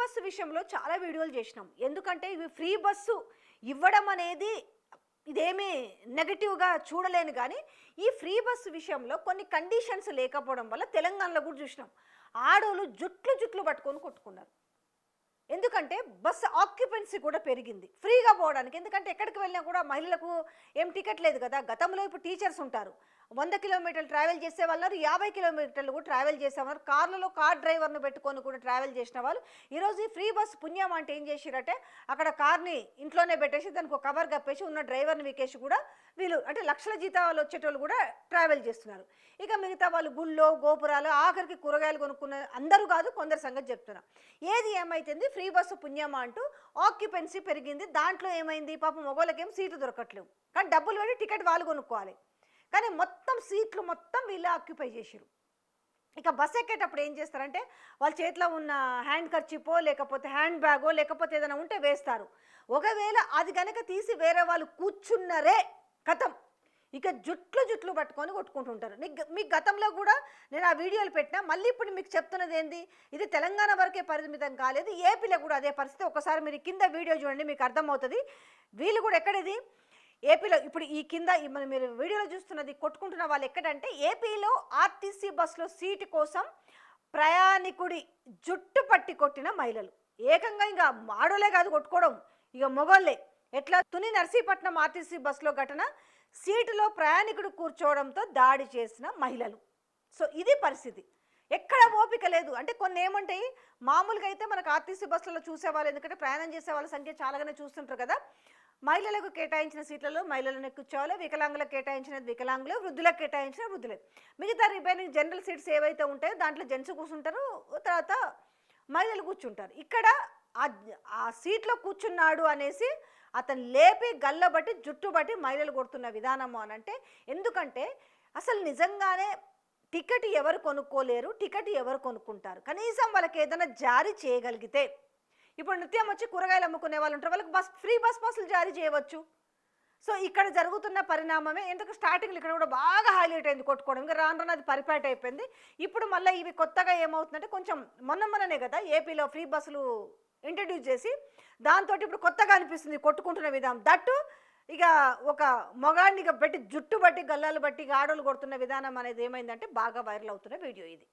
Bus విషయంలో చాలా వీడియోలు చేసినాం. ఎందుకంటే ఇవి ఫ్రీ బస్సు ఇవ్వడం అనేది ఇదేమీ నెగెటివ్‌గా చూడలేను గానీ, ఈ ఫ్రీ బస్సు విషయంలో కొన్ని కండిషన్స్ లేకపోవడం వల్ల తెలంగాణలో కూడా చూసినాం. ఆడోళ్ళు జుట్లు జుట్లు పట్టుకొని కొట్టుకున్నారు. ఎందుకంటే బస్సు ఆక్యుపెన్సీ కూడా పెరిగింది ఫ్రీగా పోవడానికి. ఎందుకంటే ఎక్కడికి వెళ్ళినా కూడా మహిళలకు ఏం టికెట్ లేదు కదా. గతంలో ఇప్పుడు టీచర్స్ ఉంటారు, 100 కిలోమీటర్లు ట్రావెల్ చేసే వాళ్ళు, 50 కిలోమీటర్లు కూడా ట్రావెల్ చేసేవారు. కార్లలో కార్ డ్రైవర్ను పెట్టుకొని కూడా ట్రావెల్ చేసిన వాళ్ళు ఈరోజు ఈ ఫ్రీ బస్ పుణ్యం అంటే ఏం చేసిరంటే, అక్కడ కార్ని ఇంట్లోనే పెట్టేసి దానికి ఒక కవర్ కప్పేసి ఉన్న డ్రైవర్ని వీకేసి కూడా వీళ్ళు అంటే లక్షల జీతాలు వచ్చేటోళ్ళు కూడా ట్రావెల్ చేస్తున్నారు. ఇక మిగతా వాళ్ళు గుళ్ళో గోపురాలు ఆఖరికి కూరగాయలు కొనుక్కున్న అందరూ కాదు, కొందరు సంగతి చెప్తున్నా. ఏది ఏమైతుంది, ఫ్రీ బస్సు పుణ్యమా అంటూ ఆక్యుపెన్సీ పెరిగింది. దాంట్లో ఏమైంది, పాపం మగవాళ్ళకేం సీటు దొరకట్లేవు, కానీ డబ్బులు పెట్టి టికెట్ వాళ్ళు కొనుక్కోవాలి. కానీ మొత్తం సీట్లు మొత్తం వీళ్ళు ఆక్యుపై చేసారు. ఇక బస్ ఎక్కేటప్పుడు ఏం చేస్తారంటే, వాళ్ళ చేతిలో ఉన్న హ్యాండ్ కర్చీపో లేకపోతే హ్యాండ్ బ్యాగో లేకపోతే ఏదైనా ఉంటే వేస్తారు. ఒకవేళ అది కనుక తీసి వేరే వాళ్ళు కూర్చున్నరే కథం, ఇక జుట్లు జుట్లు పట్టుకొని కొట్టుకుంటుంటారు. మీకు గతంలో కూడా నేను ఆ వీడియోలు పెట్టినా. మళ్ళీ ఇప్పుడు మీకు చెప్తున్నది ఏంది, ఇది తెలంగాణ వరకే పరిమితం కాలేదు, ఏపీలో కూడా అదే పరిస్థితి. ఒకసారి మీరు కింద వీడియో చూడండి, మీకు అర్థమవుతుంది. వీళ్ళు కూడా ఎక్కడిది, ఏపీలో ఇప్పుడు ఈ కింద మీరు వీడియోలో చూస్తున్నది కొట్టుకుంటున్న వాళ్ళు ఎక్కడంటే, ఏపీలో ఆర్టీసీ బస్సులో సీటు కోసం ప్రయాణికుడి జుట్టు పట్టి కొట్టిన మహిళలు. ఏకంగా ఇంకా ఆడోలే కాదు కొట్టుకోవడం, ఇక మొగోళ్ళే. ఎట్లా, తుని నర్సీపట్నం ఆర్టీసీ బస్సులో ఘటన, సీటులో ప్రయాణికుడు కూర్చోవడంతో దాడి చేసిన మహిళలు. సో ఇది పరిస్థితి. ఎక్కడ ఓపిక లేదు. అంటే కొన్ని ఏమంటాయి, మామూలుగా అయితే మనకు ఆర్టీసీ బస్సులలో చూసేవాళ్ళు, ఎందుకంటే ప్రయాణం చేసే వాళ్ళ సంఖ్య చాలాగానే చూస్తుంటారు కదా. మహిళలకు కేటాయించిన సీట్లలో మహిళలను కూర్చోవాలి, వికలాంగులకు కేటాయించినది వికలాంగులు, వృద్ధులకు కేటాయించిన వృద్ధులే. మిగతా రిమైనింగ్ జనరల్ సీట్స్ ఏవైతే ఉంటాయో దాంట్లో జెంట్స్ కూర్చుంటారు, తర్వాత మహిళలు కూర్చుంటారు. ఇక్కడ ఆ సీట్లో కూర్చున్నాడు అనేసి అతను లేపి గల్లబట్టి జుట్టు బట్టి మహిళలు కొడుతున్న విధానము అని అంటే, ఎందుకంటే అసలు నిజంగానే టికెట్ ఎవరు కొనుక్కోలేరు, టికెట్ ఎవరు కొనుక్కుంటారు. కనీసం వాళ్ళకి ఏదైనా జారీ చేయగలిగితే, ఇప్పుడు నిత్యం వచ్చి కూరగాయలు అమ్ముకునే వాళ్ళు ఉంటారు, వాళ్ళకి ఫ్రీ బస్ పాసులు జారీ చేయవచ్చు. సో ఇక్కడ జరుగుతున్న పరిణామమే. ఎందుకు స్టార్టింగ్లో ఇక్కడ కూడా బాగా హైలైట్ అయింది కొట్టుకోవడం, ఇంకా రాను రాను అది పరిపాట అయిపోయింది. ఇప్పుడు మళ్ళీ ఇవి కొత్తగా ఏమవుతుందంటే, కొంచెం మొన్ననే కదా ఏపీలో ఫ్రీ బస్సులు ఇంట్రడ్యూస్ చేసి, దాంతో ఇప్పుడు కొత్తగా అనిపిస్తుంది కొట్టుకుంటున్న విధానం. దట్టు ఇక ఒక మొగాడిని పెట్టి జుట్టు బట్టి గల్లాలు బట్టి ఆడోళ్ళు కొడుతున్న విధానం అనేది ఏమైందంటే బాగా వైరల్ అవుతున్న వీడియో ఇది.